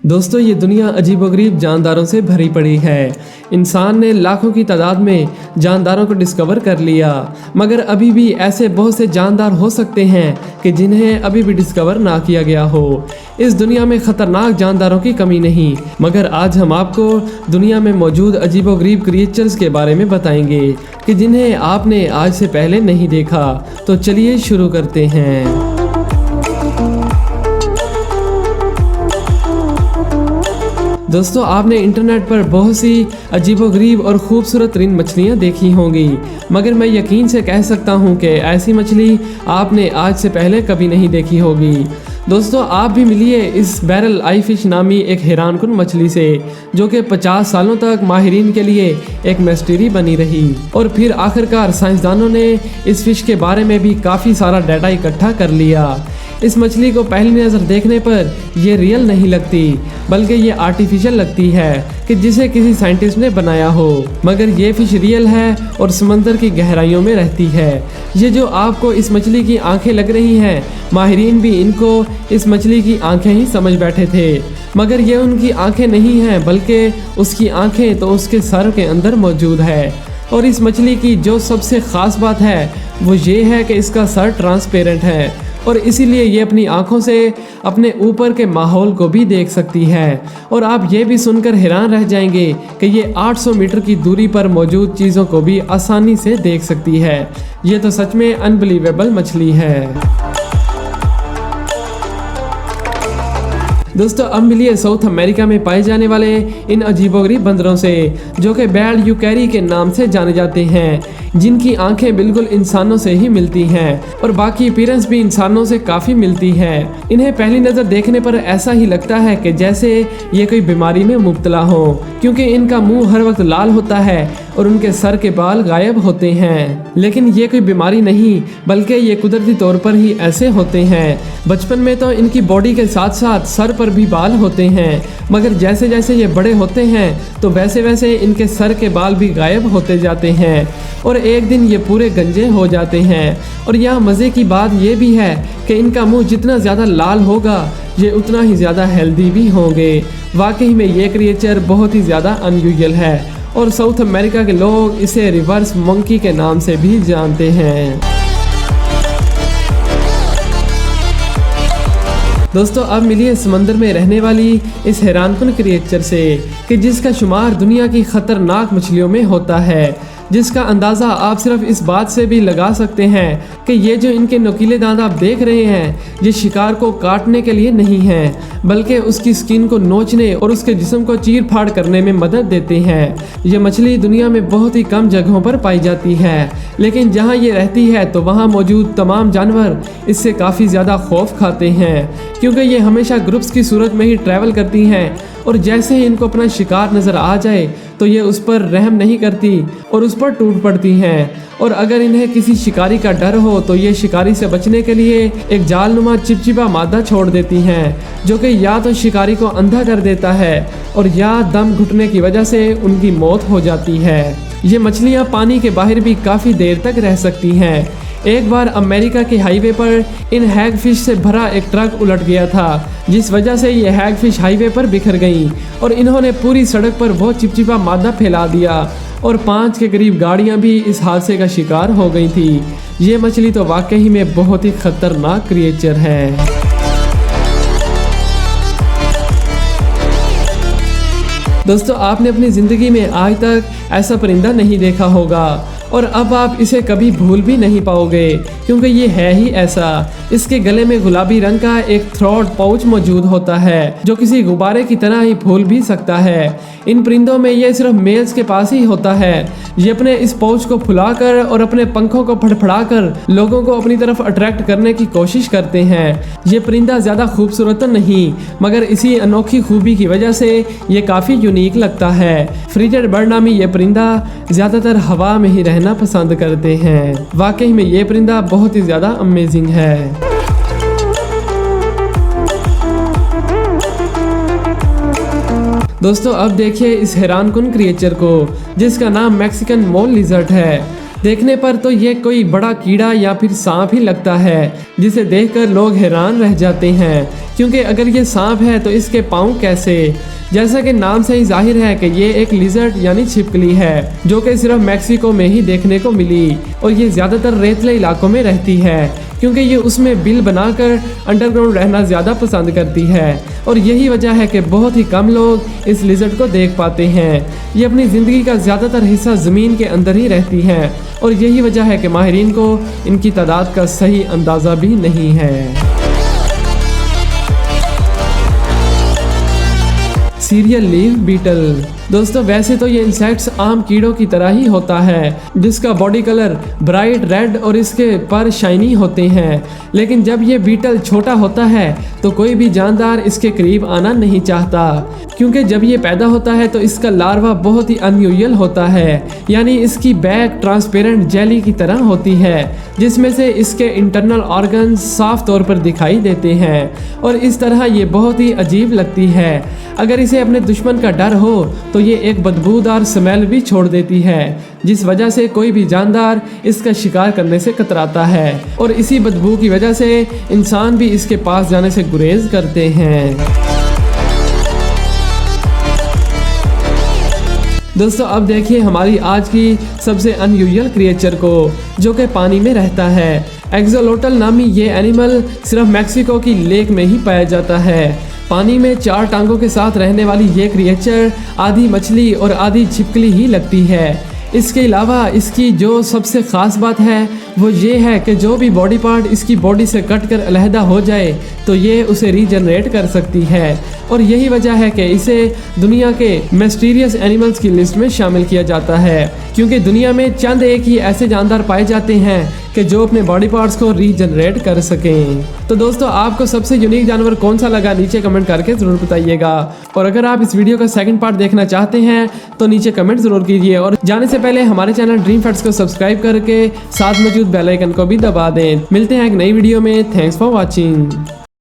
दोस्तों, ये दुनिया अजीबोगरीब जानदारों से भरी पड़ी है। इंसान ने लाखों की तादाद में जानदारों को डिस्कवर कर लिया, मगर अभी भी ऐसे बहुत से जानदार हो सकते हैं कि जिन्हें अभी भी डिस्कवर ना किया गया हो। इस दुनिया में खतरनाक जानदारों की कमी नहीं, मगर आज हम आपको दुनिया में मौजूद अजीबोगरीब क्रिएचर्स के बारे में बताएंगे कि जिन्हें आपने आज से पहले नहीं देखा। तो चलिए शुरू करते हैं। दोस्तों, आपने इंटरनेट पर बहुत सी अजीबोगरीब और खूबसूरत तरीन मछलियाँ देखी होंगी, मगर मैं यकीन से कह सकता हूँ कि ऐसी मछली आपने आज से पहले कभी नहीं देखी होगी। दोस्तों, आप भी मिलिए इस बैरल आई फिश नामी एक हैरानकुन मछली से, जो कि 50 सालों तक माहिरीन के लिए एक मिस्ट्री बनी रही। और फिर आखिरकार साइंसदानों ने इस फिश के बारे में भी काफ़ी सारा डाटा इकट्ठा कर लिया। इस मछली को पहली नज़र देखने पर ये रियल नहीं लगती, बल्कि ये आर्टिफिशियल लगती है कि जिसे किसी साइंटिस्ट ने बनाया हो, मगर ये फिश रियल है और समंदर की गहराइयों में रहती है। ये जो आपको इस मछली की आंखें लग रही हैं, माहिरीन भी इनको इस मछली की आंखें ही समझ बैठे थे, मगर ये उनकी आंखें नहीं हैं, बल्कि उसकी आंखें तो उसके सर के अंदर मौजूद है। और इस मछली की जो सबसे ख़ास बात है वो ये है कि इसका सर ट्रांसपेरेंट है और इसीलिए ये अपनी आंखों से अपने ऊपर के माहौल को भी देख सकती है। और आप ये भी सुनकर हैरान रह जाएंगे कि ये 800 मीटर की दूरी पर मौजूद चीज़ों को भी आसानी से देख सकती है। ये तो सच में अनबिलीवेबल मछली है। दोस्तों, अब मिलिए साउथ अमेरिका में पाए जाने वाले इन अजीबोगरीब बंदरों से, जो कि बैड यूकैरी के नाम से जाने जाते हैं, जिनकी आंखें बिल्कुल इंसानों से ही मिलती हैं और बाकी अपीयरेंस भी इंसानों से काफ़ी मिलती है। इन्हें पहली नज़र देखने पर ऐसा ही लगता है कि जैसे ये कोई बीमारी में मुब्तला हो, क्योंकि इनका मुंह हर वक्त लाल होता है और उनके सर के बाल गायब होते हैं। लेकिन ये कोई बीमारी नहीं, बल्कि ये कुदरती तौर पर ही ऐसे होते हैं। बचपन में तो इनकी बॉडी के साथ साथ सर पर भी बाल होते हैं, मगर जैसे जैसे ये बड़े होते हैं तो वैसे वैसे इनके सर के बाल भी गायब होते जाते हैं और एक दिन ये पूरे गंजे हो जाते हैं। और यहाँ मज़े की बात ये भी है कि इनका मुंह जितना ज़्यादा लाल होगा, ये उतना ही ज़्यादा हेल्दी भी होंगे। वाकई में ये क्रिएचर बहुत ही ज़्यादा अनयूजुअल है और साउथ अमेरिका के लोग इसे रिवर्स मंकी के नाम से भी जानते हैं। दोस्तों, अब मिलिए समंदर में रहने वाली इस हैरानकुन क्रिएचर से कि जिसका शुमार दुनिया की खतरनाक मछलियों में होता है, जिसका अंदाज़ा आप सिर्फ इस बात से भी लगा सकते हैं कि ये जो इनके नुकीले दांत आप देख रहे हैं, ये शिकार को काटने के लिए नहीं हैं, बल्कि उसकी स्किन को नोचने और उसके जिस्म को चीर फाड़ करने में मदद देते हैं। ये मछली दुनिया में बहुत ही कम जगहों पर पाई जाती है, लेकिन जहाँ ये रहती है तो वहाँ मौजूद तमाम जानवर इससे काफ़ी ज़्यादा खौफ खाते हैं, क्योंकि ये हमेशा ग्रुप्स की सूरत में ही ट्रैवल करती हैं और जैसे ही इनको अपना शिकार नज़र आ जाए तो ये उस पर रहम नहीं करती और उस पर टूट पड़ती हैं। और अगर इन्हें किसी शिकारी का डर हो तो ये शिकारी से बचने के लिए एक जालनुमा चिपचिपा मादा छोड़ देती हैं, जो कि या तो शिकारी को अंधा कर देता है और या दम घुटने की वजह से उनकी मौत हो जाती है। ये मछलियाँ पानी के बाहर भी काफ़ी देर तक रह सकती हैं। एक बार अमेरिका के हाईवे पर इन हैगफिश से भरा एक ट्रक उलट गया था, जिस वजह से ये हैगफिश हाईवे पर बिखर गईं और इन्होंने पूरी सड़क पर वो चिपचिपा मादा फैला दिया और 5 के करीब गाड़ियां भी इस हादसे का शिकार हो गई थी। ये मछली तो वाकई में बहुत ही खतरनाक क्रिएचर है। दोस्तों, आपने अपनी ज़िंदगी में आज तक ऐसा परिंदा नहीं देखा होगा और अब आप इसे कभी भूल भी नहीं पाओगे, क्योंकि ये है ही ऐसा। इसके गले में गुलाबी रंग का एक थ्रोट पाउच मौजूद होता है, जो किसी गुब्बारे की तरह ही फूल भी सकता है। इन परिंदों में ये सिर्फ मेल्स के पास ही होता है। ये अपने इस पाउच को फुलाकर और अपने पंखों को फड़फड़ाकर लोगों को अपनी तरफ अट्रैक्ट करने की कोशिश करते हैं। ये परिंदा ज़्यादा खूबसूरत तो नहीं, मगर इसी अनोखी खूबी की वजह से ये काफ़ी यूनिक लगता है। फ्रिजेड बर्ड नामी ये परिंदा ज़्यादातर हवा में ही रहना पसंद करते हैं। वाकई में ये परिंदा बहुत ही ज़्यादा अमेजिंग है। दोस्तों, अब देखिए इस हैरानकुन क्रिएचर को, जिसका नाम मैक्सिकन मॉल लिजर्ट है। देखने पर तो ये कोई बड़ा कीड़ा या फिर सांप ही लगता है, जिसे देखकर लोग हैरान रह जाते हैं, क्योंकि अगर ये सांप है तो इसके पाँव कैसे। जैसा कि नाम से ही जाहिर है कि ये एक लिजर्ड यानी छिपकली है, जो कि सिर्फ मैक्सिको में ही देखने को मिली और ये ज़्यादातर रेतले इलाकों में रहती है, क्योंकि ये उसमें बिल बनाकर अंडरग्राउंड रहना ज़्यादा पसंद करती है। और यही वजह है कि बहुत ही कम लोग इस लिजर्ड को देख पाते हैं। ये अपनी ज़िंदगी का ज़्यादातर हिस्सा ज़मीन के अंदर ही रहती हैं और यही वजह है कि माहिरीन को इनकी तादाद का सही अंदाज़ा भी नहीं है। Serial leaf beetle. दोस्तों वैसे तो ये इंसेक्ट्स आम कीड़ों की तरह ही होता है, जिसका बॉडी कलर ब्राइट रेड और इसके पर शाइनी होते हैं, लेकिन जब ये बीटल छोटा होता है तो कोई भी जानदार इसके करीब आना नहीं चाहता, क्योंकि जब ये पैदा होता है तो इसका लार्वा बहुत ही अनयूजुअल होता है, यानी इसकी बैक ट्रांसपेरेंट जेली की तरह होती है, जिसमें से इसके इंटरनल ऑर्गन्स साफ तौर पर दिखाई देते हैं और इस तरह ये बहुत ही अजीब लगती है। अगर इसे अपने दुश्मन का डर हो तो ये एक बदबूदार स्मेल भी छोड़ देती है, जिस वजह से कोई भी जानदार इसका शिकार करने से कतराता है और इसी बदबू की वजह से इंसान भी इसके पास जाने से गुरेज करते हैं। दोस्तों अब देखिए हमारी आज की सबसे अनयूजुअल क्रिएचर को, जो कि पानी में रहता है। एक्सोलोटल नामी ये एनिमल सिर्फ मैक्सिको की लेक में ही पाया जाता है। पानी में 4 टांगों के साथ रहने वाली ये क्रिएचर आधी मछली और आधी छिपकली ही लगती है। इसके अलावा इसकी जो सबसे ख़ास बात है वो ये है कि जो भी बॉडी पार्ट इसकी बॉडी से कट कर अलहदा हो जाए तो ये उसे रीजनरेट कर सकती है और यही वजह है कि इसे दुनिया के मिस्टीरियस एनिमल्स की लिस्ट में शामिल किया जाता है, क्योंकि दुनिया में चंद एक ही ऐसे जानदार पाए जाते हैं कि जो अपने बॉडी पार्ट्स को रीजनरेट कर सकें। तो दोस्तों आपको सबसे यूनिक जानवर कौन सा लगा नीचे कमेंट करके ज़रूर बताइएगा, और अगर आप इस वीडियो का सेकंड पार्ट देखना चाहते हैं तो नीचे कमेंट ज़रूर कीजिए और जाने से पहले हमारे चैनल ड्रीम फैक्ट्स को सब्सक्राइब करके साथ मौजूद बेल आइकन को भी दबा दें। मिलते हैं एक नई वीडियो में। Thanks for watching.